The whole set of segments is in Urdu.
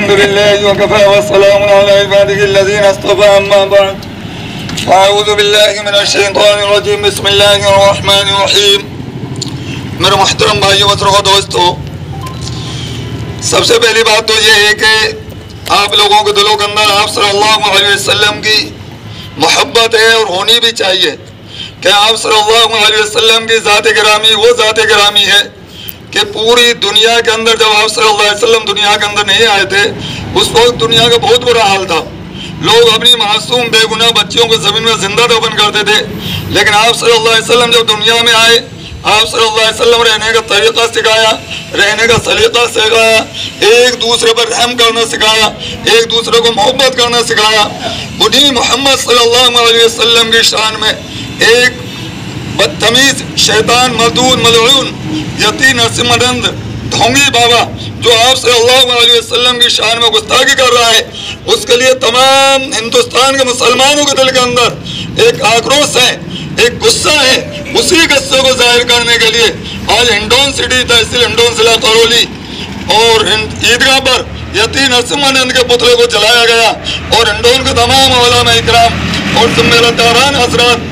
لله وكفى والسلام على عباده الذين اصطفى أما بعد أعوذ بالله من الشيطان الرجيم بسم الله الرحمن الرحيم میرے محترم بھائیوں بزرگوں دوستوں، سب سے پہلی بات تو یہ ہے کہ آپ لوگوں کے دلوں کے اندر آپ صلی اللہ علیہ وسلم کی محبت ہے اور ہونی بھی چاہیے کہ آپ صلی اللہ علیہ وسلم کی ذات گرامی وہ ذات گرامی ہے کہ پوری دنیا کے اندر جب آپ صلی اللہ علیہ وسلم دنیا کے اندر نہیں آئے تھے اس وقت دنیا کا بہت برا حال تھا. لوگ اپنی معصوم بے گناہ بچیوں کو زمین میں زندہ دفن کرتے تھے، لیکن آپ صلی اللہ علیہ وسلم جب دنیا میں آئے آپ صلی اللہ علیہ وسلم رہنے کا طریقہ سکھایا، رہنے کا سلیقہ سکھایا، ایک دوسرے پر رحم کرنا سکھایا، ایک دوسرے کو محبت کرنا سکھایا. انہی محمد صلی اللہ علیہ وسلم کی شان میں ایک بدتمیز شیطان مردود ملعون یتی نرسمہانند ڈھونگی بابا جو آپ صلی اللہ علیہ وسلم کی شان میں گستاخی کر رہا ہے، اس کے لیے تمام ہندوستان کے مسلمانوں کے دل کے اندر ایک آکروش ہے، ایک غصہ ہے. اسی غصے کو ظاہر کرنے کے لیے آج ہنڈون سٹی تحصیل ہنڈون ضلع کرولی اور عیدگاہ پر یتی نرسمہانند کے پتلے کو جلایا گیا اور ہنڈون کے تمام علماء اکرام اور سمیت داران حضرات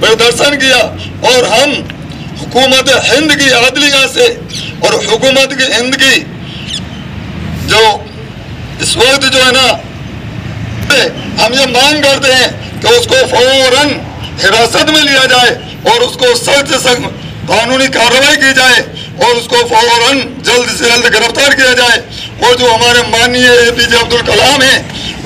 پردرشن کیا. اور ہم حکومت ہند کی عدلیہ سے اور حکومت کی ہند کی جو اس وقت جو ہے نا ہم یہ مانگ کرتے ہیں کہ اس کو فوراً حراست میں لیا جائے اور اس کو سخت سے سخت قانونی کارروائی کی جائے اور اس کو فوراً جلد سے جلد گرفتار کیا جائے. اور جو ہمارے ماننی اے پی جے عبدالکلام ہیں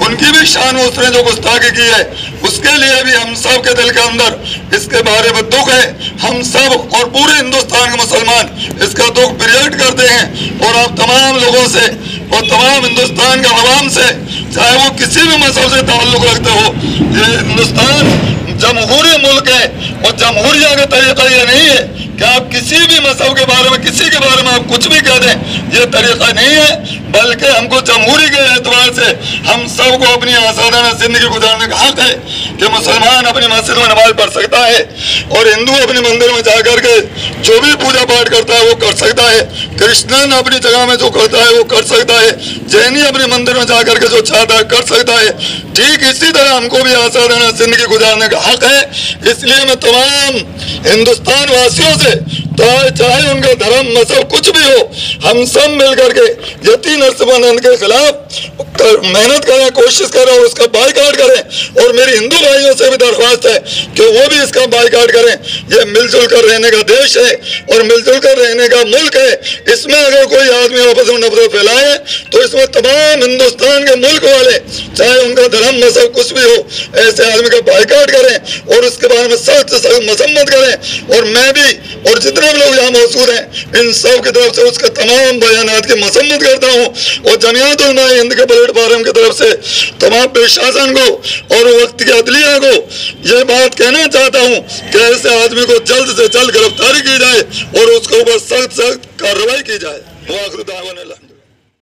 ان کی بھی شان اس نے جو گستاخی کی ہے اس کے لیے بھی ہم سب کے دل کے اندر اس کے بارے میں دکھ ہے. ہم سب اور پورے ہندوستان کے مسلمان اس کا دکھ پریکٹ کرتے ہیں اور آپ تمام لوگوں سے اور تمام ہندوستان کے عوام سے چاہے وہ کسی بھی مذہب سے تعلق رکھتے ہو، یہ ہندوستان جمہوری ملک ہے اور جمہوریہ کا طریقہ یہ نہیں ہے کہ آپ کسی بھی مذہب کے بارے میں کسی کے بارے میں آپ کچھ بھی کہہ دیں. یہ طریقہ نہیں ہے، بلکہ ہم کو جمہوری کے اعتبار سے ہم سب کو اپنی آزادانہ زندگی گزارنے کا حق ہے کہ مسلمان اپنی مسجد میں نماز پڑھ سکتا ہے اور ہندو اپنے مندر میں جا کر کے جو بھی پوجا پاٹ کرتا ہے وہ کر سکتا ہے، کرسچن اپنی جگہ میں جو کرتا ہے وہ کر سکتا ہے، جینی اپنے مندر میں جا کر کے جو چاہتا ہے کر سکتا ہے. ٹھیک اسی طرح ہم کو بھی آزادانہ زندگی گزارنے کا حق ہے. اس لیے میں تمام ہندوستان واسیوں سے چاہے ان کا دھرم مذہب کچھ بھی ہو، ہم سب مل کر کے یتی نرسمہانند کے خلاف محنت کریں، کوشش کریں اور اس کا بائیکاٹ کریں. اور میری ہندو بھائیوں سے بھی درخواست ہے کہ وہ بھی اس کا بائیکاٹ کریں. یہ مل جل کر رہنے کا دیش ہے اور مل جل کر رہنے کا ملک ہے. اس میں اگر کوئی آدمی آپس میں نفرت پھیلائے تو اس میں تمام ہندوستان کے ملک والے چاہے ان کا دھرم مذہب کچھ بھی ہو ایسے آدمی کا بائیکاٹ کریں اور اس کے بارے میں سخت سے سخت مذمت کریں. اور میں بھی اور جتنے بھی لوگ یہاں موجود ہیں ان سب کی طرف سے اس کے تمام بیانات کی مذمت کرتا ہوں. اور جمعیت علماء ہند کے پلیٹ فارم کی طرف سے تمام پرشاسن کو اور وقت کی عدلیہ کو یہ بات کہنا چاہتا ہوں کہ ایسے آدمی کو جلد سے جلد گرفتاری کی جائے اور اس کے اوپر سخت سخت کارروائی کی جائے. وآخر دعوانا الحمدللہ.